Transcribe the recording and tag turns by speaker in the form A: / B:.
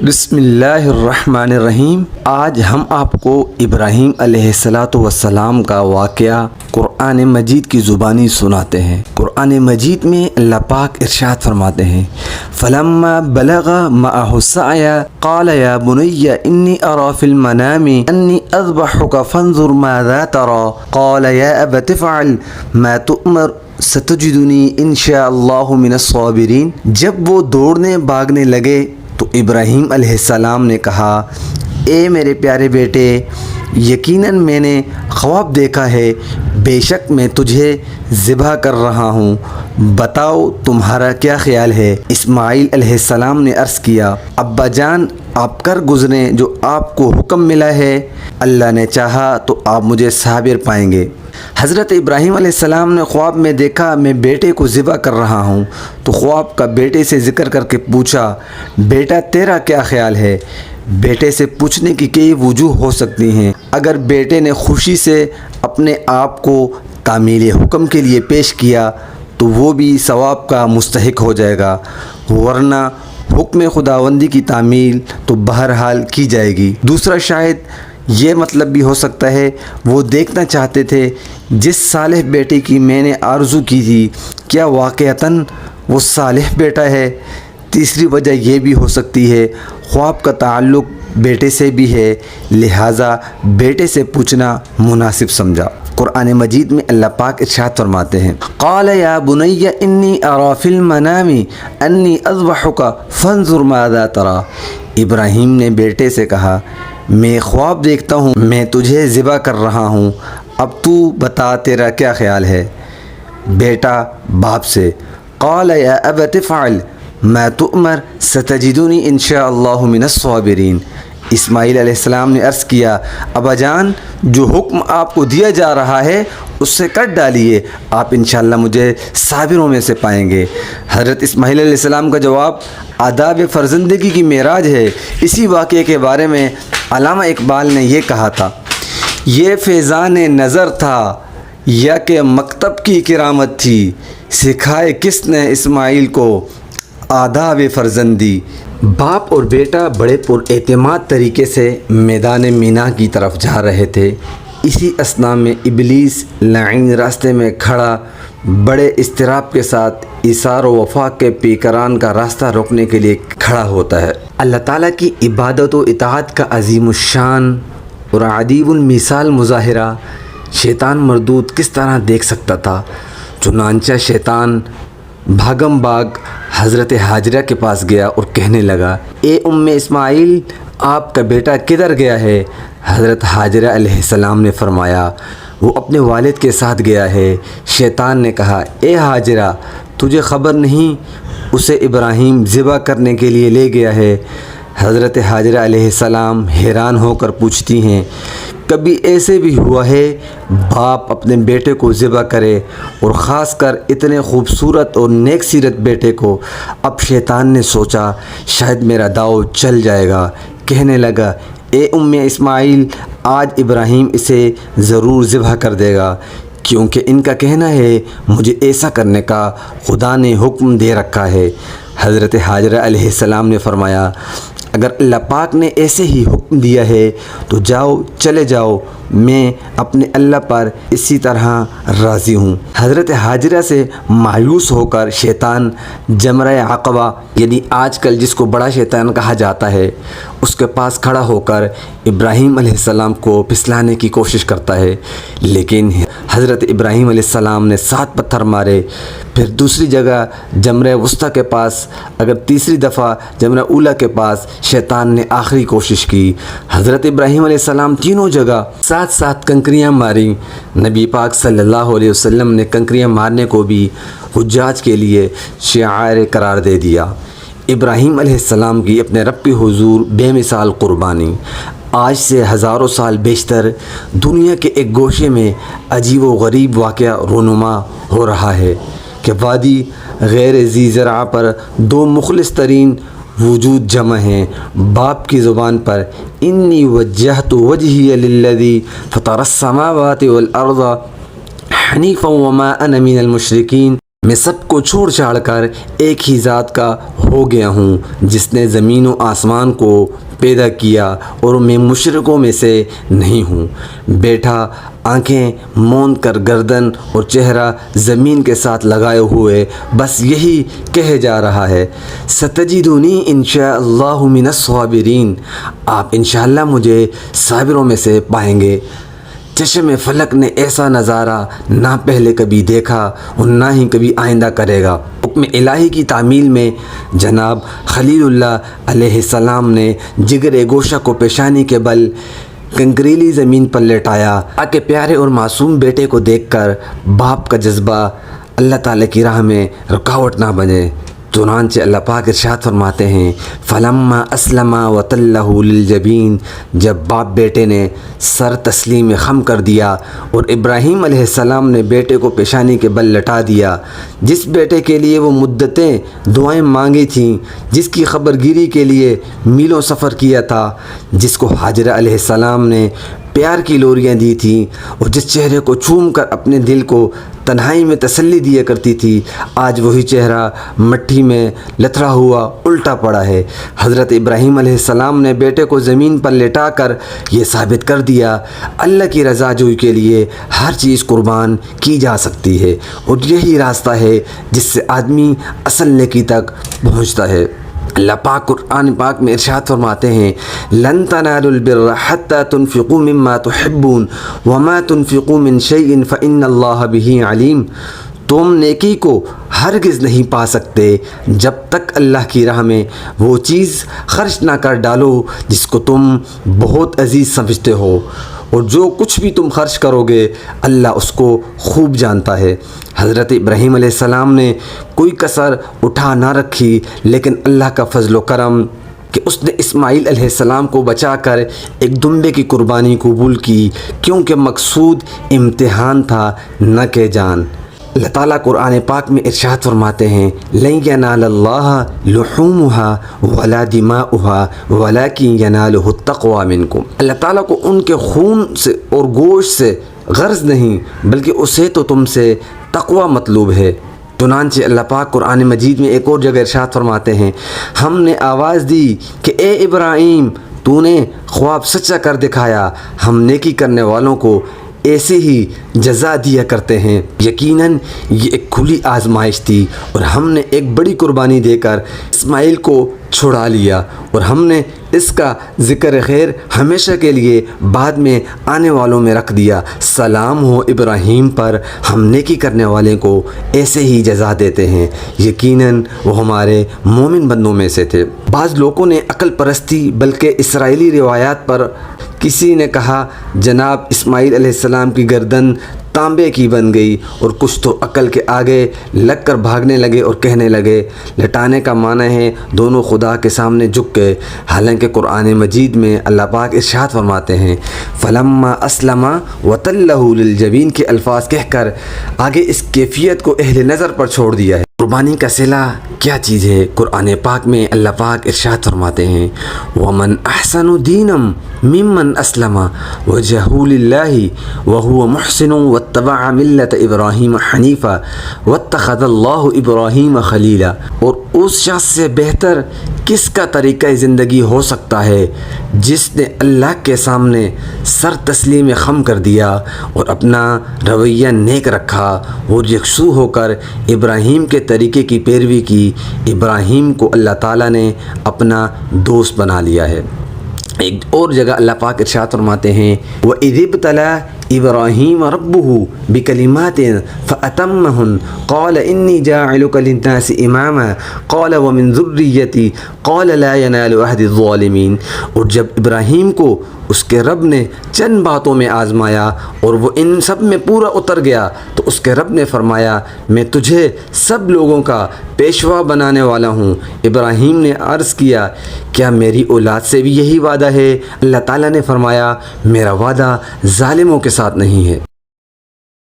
A: بسم اللہ الرحمن الرحیم۔ آج ہم آپ کو ابراہیم علیہ السلام کا واقعہ قرآن مجید کی زبانی سناتے ہیں۔ قرآن مجید میں اللہ پاک ارشاد فرماتے ہیں، فلما بلغ معه السعي قال يا بني إني أرى في المنام أني أذبحك فانظر ماذا ترى قال يا أبت افعل ما تؤمر ستجدنی انشاء اللہ من الصابرین۔ جب وہ دوڑنے بھاگنے لگے تو ابراہیم علیہ السلام نے کہا، اے میرے پیارے بیٹے، یقیناً میں نے خواب دیکھا ہے، بے شک میں تجھے ذبح کر رہا ہوں، بتاؤ تمہارا کیا خیال ہے؟ اسماعیل علیہ السلام نے عرض کیا، ابا جان آپ کر گزریں جو آپ کو حکم ملا ہے، اللہ نے چاہا تو آپ مجھے صابر پائیں گے۔ حضرت ابراہیم علیہ السلام نے خواب میں دیکھا میں بیٹے کو ذبح کر رہا ہوں، تو خواب کا بیٹے سے ذکر کر کے پوچھا، بیٹا تیرا کیا خیال ہے؟ بیٹے سے پوچھنے کی کئی وجوہ ہو سکتی ہیں۔ اگر بیٹے نے خوشی سے اپنے آپ کو تعمیل حکم کے لیے پیش کیا تو وہ بھی ثواب کا مستحق ہو جائے گا، ورنہ حکم خداوندی کی تعمیل تو بہرحال کی جائے گی۔ دوسرا شاید یہ مطلب بھی ہو سکتا ہے وہ دیکھنا چاہتے تھے جس صالح بیٹے کی میں نے آرزو کی تھی کیا واقعتاً وہ صالح بیٹا ہے۔ تیسری وجہ یہ بھی ہو سکتی ہے خواب کا تعلق بیٹے سے بھی ہے، لہٰذا بیٹے سے پوچھنا مناسب سمجھا۔ قرآن مجید میں اللہ پاک ارشاد فرماتے ہیں، قال یا بنی انی اری فی المنام انی اذبحک فانظر ماذا تری۔ ابراہیم نے بیٹے سے کہا، میں خواب دیکھتا ہوں میں تجھے ذبح کر رہا ہوں، اب تو بتا تیرا کیا خیال ہے؟ بیٹا باپ سے، قال یا ابت افعل ما تؤمر ستجدنی انشاء اللہ من الصابرین۔ اسماعیل علیہ السلام نے عرض کیا، ابا جان جو حکم آپ کو دیا جا رہا ہے اس سے کر ڈالیے، آپ انشاءاللہ مجھے صابروں میں سے پائیں گے۔ حضرت اسماعیل علیہ السلام کا جواب آداب فرزندگی کی معراج ہے۔ اسی واقعے کے بارے میں علامہ اقبال نے یہ کہا تھا، یہ فیضان نظر تھا یا کہ مکتب کی کرامت تھی، سکھائے کس نے اسماعیل کو آداب فرزندی۔ باپ اور بیٹا بڑے پر اعتماد طریقے سے میدان مینا کی طرف جا رہے تھے۔ اسی اثناء میں ابلیس لعین راستے میں کھڑا بڑے اضطراب کے ساتھ ایثار و وفا کے پیکران کا راستہ روکنے کے لیے کھڑا ہوتا ہے۔ اللہ تعالیٰ کی عبادت و اطاعت کا عظیم الشان اور عدیم المثال مظاہرہ شیطان مردود کس طرح دیکھ سکتا تھا؟ چنانچہ شیطان بھاگم بھاگ حضرت حاجرہ کے پاس گیا اور کہنے لگا، اے اسماعیل آپ کا بیٹا کدھر گیا ہے؟ حضرت حاجرہ علیہ السلام نے فرمایا، وہ اپنے والد کے ساتھ گیا ہے۔ شیطان نے کہا، اے حاجرہ تجھے خبر نہیں اسے ابراہیم ذبح کرنے کے لیے لے گیا ہے؟ حضرت حاجرہ علیہ السلام حیران ہو کر پوچھتی ہیں، کبھی ایسے بھی ہوا ہے باپ اپنے بیٹے کو ذبح کرے، اور خاص کر اتنے خوبصورت اور نیک سیرت بیٹے کو؟ اب شیطان نے سوچا شاید میرا داؤ چل جائے گا، کہنے لگا، اے اسماعیل آج ابراہیم اسے ضرور ذبح کر دے گا، کیونکہ ان کا کہنا ہے مجھے ایسا کرنے کا خدا نے حکم دے رکھا ہے۔ حضرت حاجرہ علیہ السلام نے فرمایا، اگر اللہ پاک نے ایسے ہی حکم دیا ہے تو جاؤ چلے جاؤ، میں اپنے اللہ پر اسی طرح راضی ہوں۔ حضرت حاجرہ سے مایوس ہو کر شیطان جمرہ عقبہ، یعنی آج کل جس کو بڑا شیطان کہا جاتا ہے، اس کے پاس کھڑا ہو کر ابراہیم علیہ السلام کو پھسلانے کی کوشش کرتا ہے، لیکن حضرت ابراہیم علیہ السلام نے 7 پتھر مارے۔ پھر دوسری جگہ جمرہ وسطیٰ کے پاس، اگر تیسری دفعہ جمرہ اولیٰ کے پاس شیطان نے آخری کوشش کی۔ حضرت ابراہیم علیہ السلام تینوں جگہ 7 کنکریاں ماری۔ نبی پاک صلی اللہ علیہ وسلم نے کنکریاں مارنے کو بھی حجاج کے لیے شعائر قرار دے دیا۔ ابراہیم علیہ السلام کی اپنے رب کے حضور بے مثال قربانی آج سے ہزاروں سال بیشتر دنیا کے ایک گوشے میں عجیب و غریب واقعہ رونما ہو رہا ہے کہ وادی غیر ذی زرع پر 2 مخلص ترین وجود جمع ہیں۔ باپ کی زبان پر انی وجہت وجہی للذی فطر السماوات والارض حنیفا وما انا من المشرکین، میں سب کو چھوڑ چھاڑ کر ایک ہی ذات کا ہو گیا ہوں جس نے زمین و آسمان کو پیدا کیا اور میں مشرکوں میں سے نہیں ہوں۔ بیٹھا آنکھیں موند کر گردن اور چہرہ زمین کے ساتھ لگائے ہوئے بس یہی کہے جا رہا ہے، ستجدونی انشاء اللہ من الصابرین، آپ انشاءاللہ مجھے صابروں میں سے پائیں گے۔ چشم فلک نے ایسا نظارہ نہ پہلے کبھی دیکھا اور نہ ہی کبھی آئندہ کرے گا۔ حکم الہی کی تعمیل میں جناب خلیل اللہ علیہ السلام نے جگر گوشہ کو پیشانی کے بل کنکریلی زمین پر لٹایا تاکہ پیارے اور معصوم بیٹے کو دیکھ کر باپ کا جذبہ اللہ تعالیٰ کی راہ میں رکاوٹ نہ بنے۔ چنانچہ اللہ پاک ارشاد فرماتے ہیں، فلما اسلم وتلہ للجبین، جب باپ بیٹے نے سر تسلیم خم کر دیا اور ابراہیم علیہ السلام نے بیٹے کو پیشانی کے بل لٹا دیا، جس بیٹے کے لیے وہ مدتیں دعائیں مانگی تھیں، جس کی خبر گیری کے لیے میلوں سفر کیا تھا، جس کو ہاجرہ علیہ السلام نے پیار کی لوریاں دی تھیں اور جس چہرے کو چوم کر اپنے دل کو تنہائی میں تسلی دیا کرتی تھی، آج وہی چہرہ مٹی میں لتھڑا ہوا الٹا پڑا ہے۔ حضرت ابراہیم علیہ السلام نے بیٹے کو زمین پر لٹا کر یہ ثابت کر دیا، اللہ کی رضا جوئی کے لیے ہر چیز قربان کی جا سکتی ہے، اور یہی راستہ ہے جس سے آدمی اصل نیکی تک پہنچتا ہے۔ اللہ پاک قرآن پاک میں ارشاد فرماتے ہیں، لن تنالوا البر حتى تنفقوا مما تحبون وما تنفقوا من شيء فإن الله به علیم، تم نیکی کو ہرگز نہیں پا سکتے جب تک اللہ کی راہ میں وہ چیز خرچ نہ کر ڈالو جس کو تم بہت عزیز سمجھتے ہو، اور جو کچھ بھی تم خرچ کرو گے اللہ اس کو خوب جانتا ہے۔ حضرت ابراہیم علیہ السلام نے کوئی کسر اٹھا نہ رکھی، لیکن اللہ کا فضل و کرم کہ اس نے اسماعیل علیہ السلام کو بچا کر ایک دمبے کی قربانی قبول کی، کیونکہ مقصود امتحان تھا نہ کہ جان۔ اللہ تعالیٰ قرآن پاک میں ارشاد فرماتے ہیں، لن ینال اللہ لحومها ولا دماؤها ولکن ینالہ التقوی منکم، اللہ تعالیٰ کو ان کے خون سے اور گوشت سے غرض نہیں، بلکہ اسے تو تم سے تقوی مطلوب ہے۔ چنانچہ اللہ پاک قرآن مجید میں ایک اور جگہ ارشاد فرماتے ہیں، ہم نے آواز دی کہ اے ابراہیم تو نے خواب سچا کر دکھایا، ہم نیکی کرنے والوں کو ایسے ہی جزا دیا کرتے ہیں۔ یقیناً یہ ایک کھلی آزمائش تھی اور ہم نے ایک بڑی قربانی دے کر اسماعیل کو چھڑا لیا، اور ہم نے اس کا ذکر خیر ہمیشہ کے لیے بعد میں آنے والوں میں رکھ دیا۔ سلام ہو ابراہیم پر، ہم نیکی کرنے والے کو ایسے ہی جزا دیتے ہیں، یقیناً وہ ہمارے مومن بندوں میں سے تھے۔ بعض لوگوں نے عقل پرستی بلکہ اسرائیلی روایات پر کسی نے کہا جناب اسماعیل علیہ السلام کی گردن تانبے کی بن گئی، اور کچھ تو عقل کے آگے لگ کر بھاگنے لگے اور کہنے لگے لٹانے کا معنی ہے دونوں خدا کے سامنے جھک گئے، حالانکہ قرآن مجید میں اللہ پاک ارشاد فرماتے ہیں، فلما اسلم وتلہ للجبین کے الفاظ کہہ کر آگے اس کیفیت کو اہل نظر پر چھوڑ دیا ہے۔ قربانی کا صلہ کیا چیز ہے؟ قرآن پاک میں اللہ پاک ارشاد فرماتے ہیں، ومن احسن دینا ممن اسلم وجهه لله وهو محسن واتبع ملة ابراہیم حنیفا واتخذ اللہ ابراہیم خلیلا، اور اس شخص سے بہتر کس کا طریقہ زندگی ہو سکتا ہے جس نے اللہ کے سامنے سر تسلیم خم کر دیا اور اپنا رویہ نیک رکھا اور یکسو ہو کر ابراہیم کے طریقے کی پیروی کی۔ ابراہیم کو اللہ تعالیٰ نے اپنا دوست بنا لیا ہے۔ ایک اور جگہ اللہ پاک ارشاد فرماتے ہیں، وَإِذِ ابْتَلَىٰ إِبْرَاهِيمَ رَبُّهُ بِكَلِمَاتٍ فَأَتَمَّهُنَّ قَالَ إِنِّي جَاعِلُكَ لِلنَّاسِ إِمَامًا قَالَ وَمِن ذُرِّيَّتِي قَالَ لَا يَنَالُ عَهْدِ الظَّالِمِينَ، اور جب ابراہیم کو اس کے رب نے چند باتوں میں آزمایا اور وہ ان سب میں پورا اتر گیا تو اس کے رب نے فرمایا میں تجھے سب لوگوں کا پیشوا بنانے والا ہوں۔ ابراہیم نے عرض کیا کیا میری اولاد سے بھی یہی وعدہ ہے؟ اللہ تعالیٰ نے فرمایا میرا وعدہ ظالموں کے ساتھ نہیں ہے۔